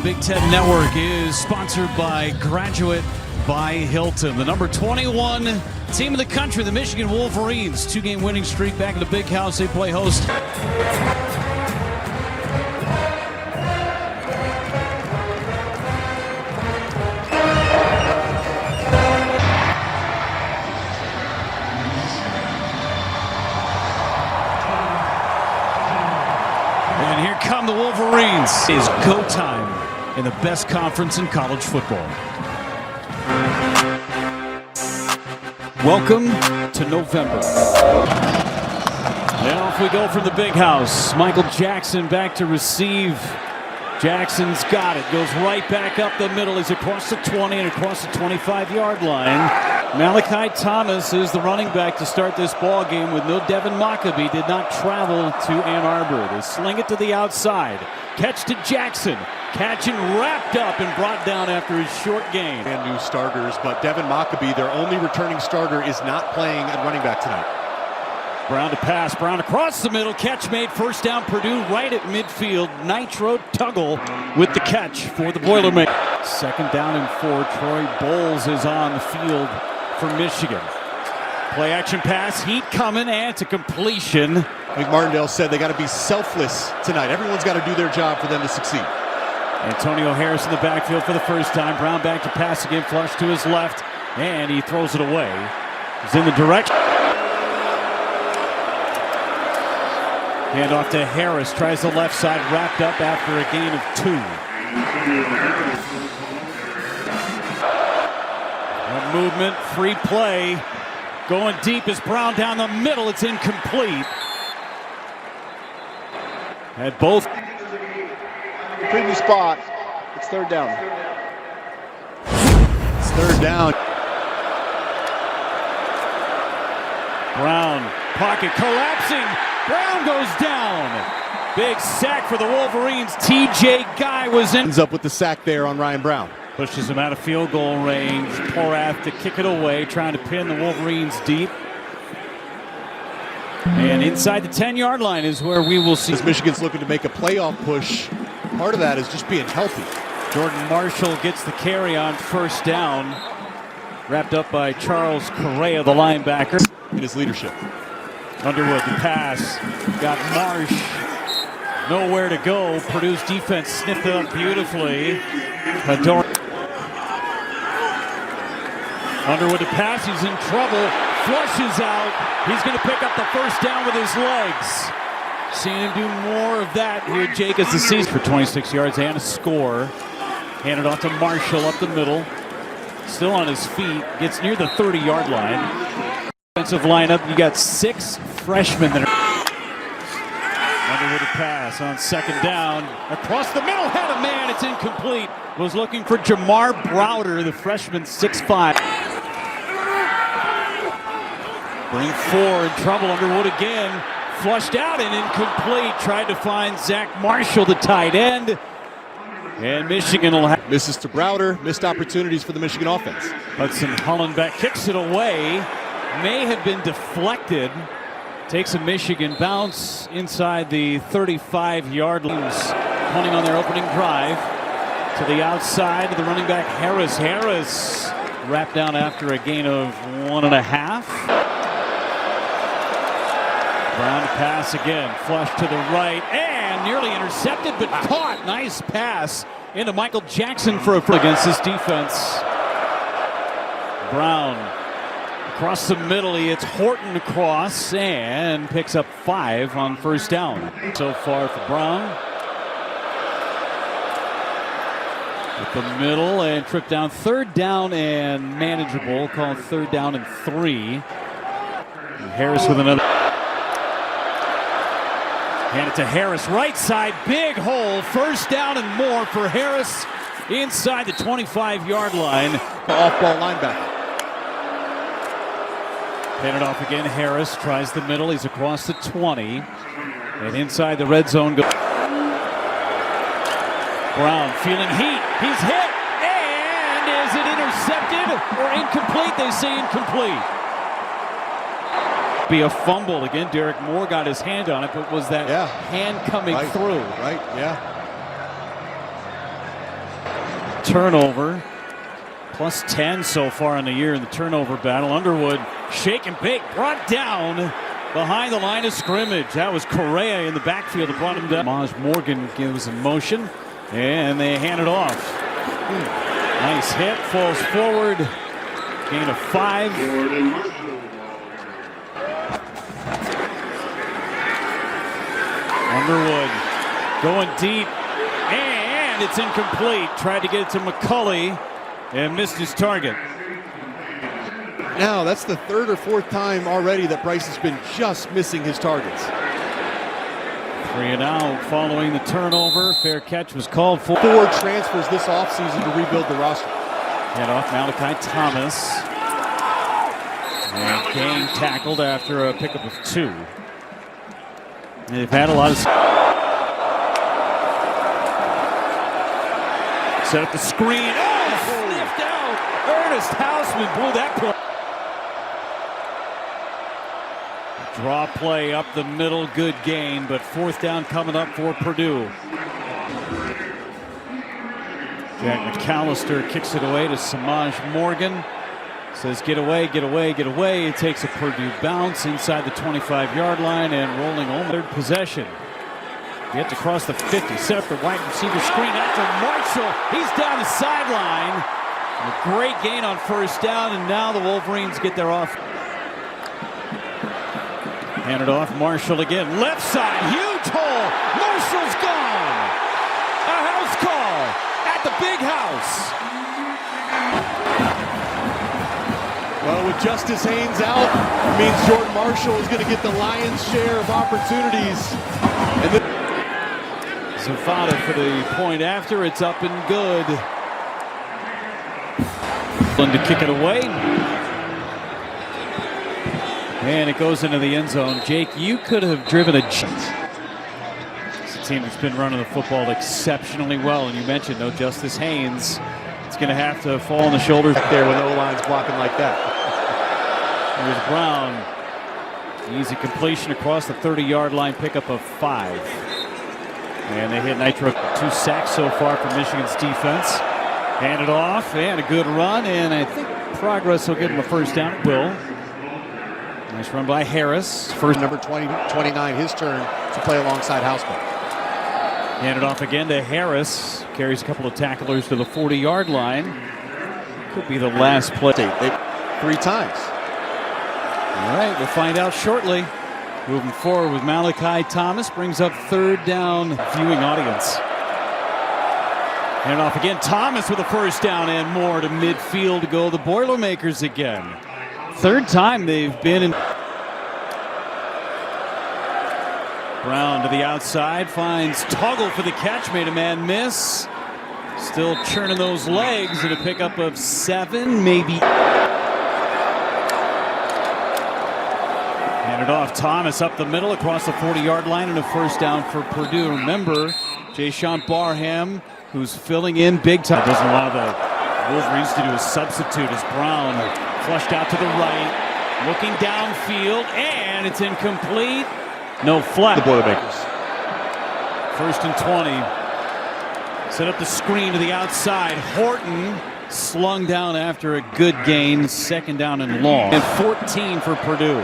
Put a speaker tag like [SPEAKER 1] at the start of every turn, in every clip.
[SPEAKER 1] Big Ten Network is sponsored by Graduate by Hilton. The number 21 team in the country, the Michigan Wolverines. 2-game winning streak back in the Big House. They play host. And here come the Wolverines. It is go time in the best conference in college football. Welcome to November. And off we go from the Big House. Michael Jackson back to receive. Jackson's got it. Goes right back up the middle. He's across the 20 and across the 25-yard line. Malachi Thomas is the running back to start this ball game with no Devin Maccabee. Did not travel to Ann Arbor. They sling it to the outside. Catch to Jackson. Catch and wrapped up and brought down after his short gain.
[SPEAKER 2] And new starters, but Devin Maccabee, their only returning starter, is not playing at running back tonight.
[SPEAKER 1] Brown to pass. Brown across the middle. Catch made. First down Purdue right at midfield. Nitro Tuggle with the catch for the Boilermakers. Second down and 4. Troy Bowles is on the field for Michigan. Play action pass. Heat coming and it's a completion.
[SPEAKER 2] I think Martindale said they got to be selfless tonight. Everyone's got to do their job for them to succeed.
[SPEAKER 1] Antonio Harris in the backfield for the first time. Brown back to pass again. Flush to his left. And he throws it away. He's in the direction. Hand off to Harris. Tries the left side. Wrapped up after a gain of 2. Movement. Free play. Going deep is Brown down the middle. It's incomplete. Had both.
[SPEAKER 3] Previous spot. It's third down.
[SPEAKER 2] It's third down.
[SPEAKER 1] Brown, pocket collapsing. Brown goes down. Big sack for the Wolverines. TJ Guy was in.
[SPEAKER 2] Ends up with the sack there on Ryan Brown.
[SPEAKER 1] Pushes him out of field goal range. Porath to kick it away, trying to pin the Wolverines deep. And inside the 10-yard line is where we will see.
[SPEAKER 2] As Michigan's looking to make a playoff push, part of that is just being healthy.
[SPEAKER 1] Jordan Marshall gets the carry on first down. Wrapped up by Charles Correa, the linebacker.
[SPEAKER 2] In his leadership.
[SPEAKER 1] Underwood, the pass. Got Marsh. Nowhere to go. Purdue's defense sniffed it up beautifully. Underwood to pass. He's in trouble. Flushes out. He's going to pick up the first down with his legs. Seeing him do more of that here, Jake, as the season for 26 yards and a score. Handed off to Marshall up the middle. Still on his feet. Gets near the 30-yard line. Defensive lineup. You got 6 freshmen that are. Underwood to pass on second down. Across the middle. Had a man. It's incomplete. Was looking for Jamar Browder, the freshman, 6'5". Bring 4 in trouble. Underwood again. Flushed out and incomplete. Tried to find Zach Marshall, the tight end. And Michigan will have.
[SPEAKER 2] Misses to Browder. Missed opportunities for the Michigan offense.
[SPEAKER 1] Hudson Hollenbeck kicks it away. May have been deflected. Takes a Michigan bounce inside the 35-yard line. Punting on their opening drive. To the outside, the running back Harris. Harris wrapped down after a gain of 1.5. Brown to pass again. Flush to the right and nearly intercepted, but caught. Nice pass into Michael Jackson for a against this defense. Brown across the middle. He hits Horton across and picks up 5 on first down. So far for Brown. With the middle and trip down. Third down and manageable. Called third down and 3. And Harris with another. Hand it to Harris. Right side. Big hole. First down and more for Harris inside the 25-yard line.
[SPEAKER 2] Off-ball linebacker.
[SPEAKER 1] Hand it off again. Harris tries the middle. He's across the 20. And inside the red zone. Brown feeling heat. He's hit. And is it intercepted or incomplete? They say incomplete. Be a fumble again. Derek Moore got his hand on it, but was that hand coming through?
[SPEAKER 2] Right, yeah.
[SPEAKER 1] turnover. Plus 10 so far in the year in the turnover battle. Underwood, shake and bake, brought down behind the line of scrimmage. That was Correa in the backfield that brought him down. Maj Morgan gives him motion, and they hand it off. Nice hit, falls forward, gain of 5. Underwood going deep, and it's incomplete. Tried to get it to McCulley and missed his target.
[SPEAKER 2] Now, that's the third or fourth time already that Bryce has been just missing his targets.
[SPEAKER 1] 3 and out following the turnover. Fair catch was called for.
[SPEAKER 2] 4 transfers this offseason to rebuild the roster.
[SPEAKER 1] Head off Malachi Thomas. And Gang tackled after a pickup of 2. And they've had a lot of... Set up the screen. Oh, sniffed out. Ernest Hausman blew that play. Draw play up the middle, good gain, but 4th down coming up for Purdue. Jack McAllister kicks it away to Samaj Morgan. Says get away, get away, get away. It takes a Purdue bounce inside the 25-yard line and rolling on 3rd possession. Get to cross the 50, set up the wide receiver screen after Marshall. He's down the sideline. A great gain on 1st down, and now the Wolverines get their off. Hand it off, Marshall again. Left side, huge hole. Marshall's gone. A house call at the big house.
[SPEAKER 2] Well, with Justice Haynes out, it means Jordan Marshall is going to get the lion's share of opportunities. And then
[SPEAKER 1] Zafata for the point after. It's up and good. Fun to kick it away. And it goes into the end zone. Jake, you could have driven a... It's a team that's been running the football exceptionally well. And you mentioned no Justice Haynes. It's going to have to fall on the shoulders.
[SPEAKER 2] Back there with O-line's blocking like that.
[SPEAKER 1] There's Brown. Easy completion across the 30-yard line. Pickup of 5. And they hit Nitro. 2 sacks so far for Michigan's defense. Hand it off, and a good run, and I think progress will give him a 1st down. It will. Nice run by Harris.
[SPEAKER 2] First number 29, his turn to play alongside Hausman.
[SPEAKER 1] Hand it off again to Harris. Carries a couple of tacklers to the 40-yard line. Could be the last play.
[SPEAKER 2] 3 times.
[SPEAKER 1] All right, we'll find out shortly. Moving forward with Malachi Thomas, brings up 3rd down viewing audience. Hand off again, Thomas with a 1st down and more to midfield to go the Boilermakers again. 3rd time they've been in. Brown to the outside, finds Tuggle for the catch, made a man miss. Still churning those legs and a pickup of 7, maybe. Handed off, Thomas up the middle across the 40-yard line and a 1st down for Purdue. Remember, Jayshawn Barham, who's filling in big time. Doesn't allow the Wolverines to do a substitute as Brown flushed out to the right, looking downfield, and it's incomplete. No flag.
[SPEAKER 2] The Boilermakers.
[SPEAKER 1] 1st and 20. Set up the screen to the outside. Horton slung down after a good gain. 2nd down and long. And 14 for Purdue.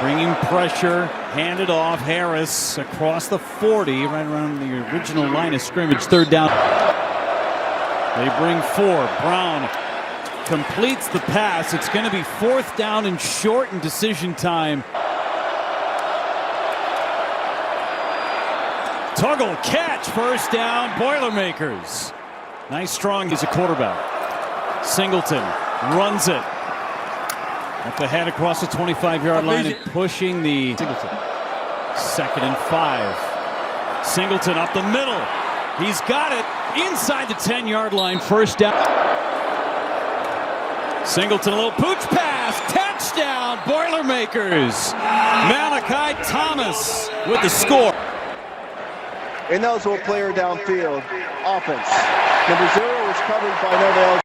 [SPEAKER 1] Bringing pressure, handed off. Harris across the 40, right around the original line of scrimmage. 3rd down. They bring 4. Brown completes the pass. It's going to be 4th down and short in decision time. Tuggle catch, 1st down, Boilermakers. Nice strong, he's a quarterback. Singleton runs it. Up the head across the 25-yard line and pushing the Singleton. 2nd and 5. Singleton up the middle. He's got it inside the 10-yard line, 1st down. Singleton, a little pooch pass, touchdown, Boilermakers. Malachi Thomas with the score.
[SPEAKER 3] Ineligible player downfield. Offense. Number 0 was covered by another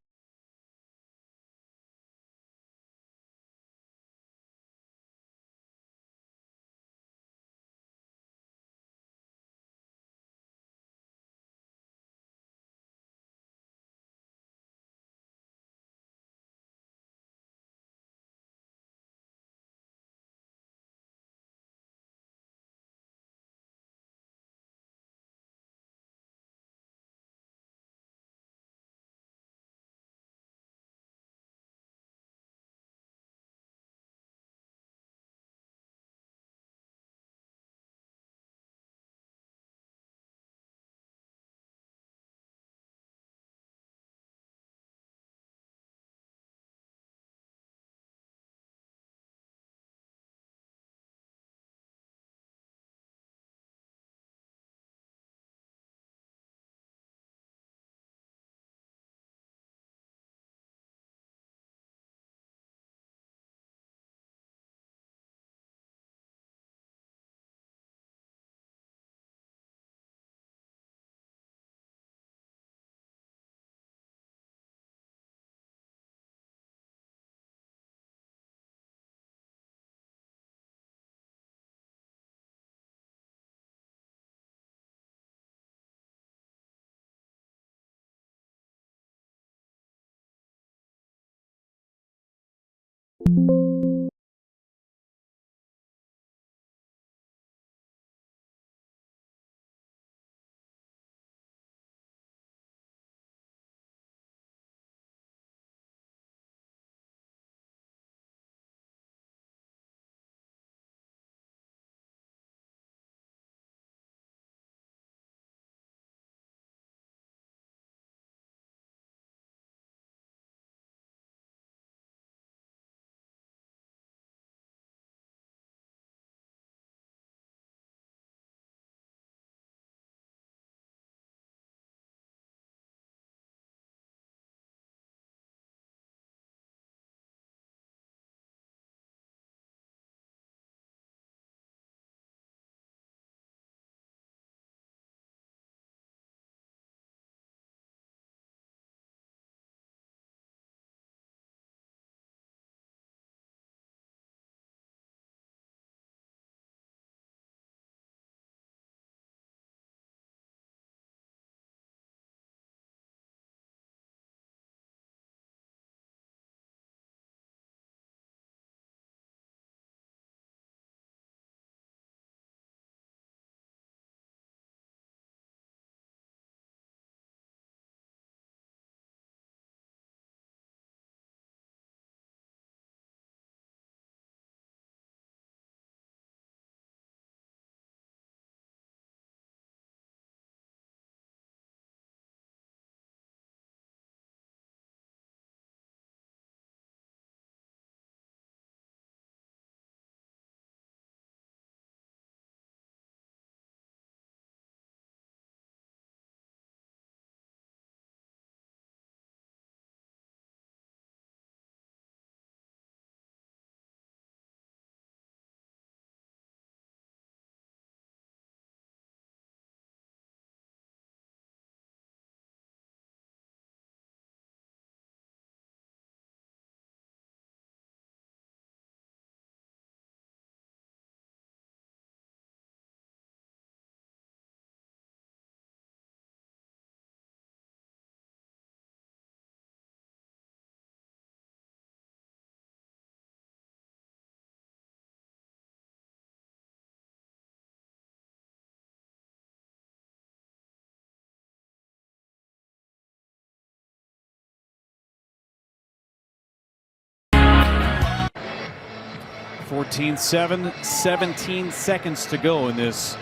[SPEAKER 1] 14-7, 17 seconds to go in this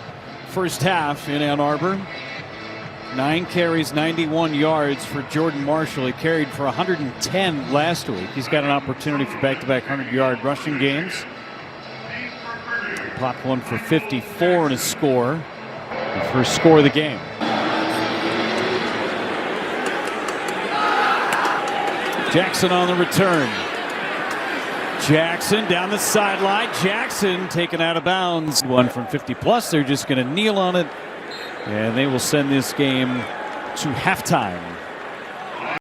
[SPEAKER 1] first half in Ann Arbor. 9 carries, 91 yards for Jordan Marshall. He carried for 110 last week. He's got an opportunity for back-to-back 100-yard rushing games. Popped one for 54 in his score. The first score of the game. Jackson on the return. Jackson down the sideline. Jackson taken out of bounds. One from 50 plus. They're just going to kneel on it. And they will send this game to halftime.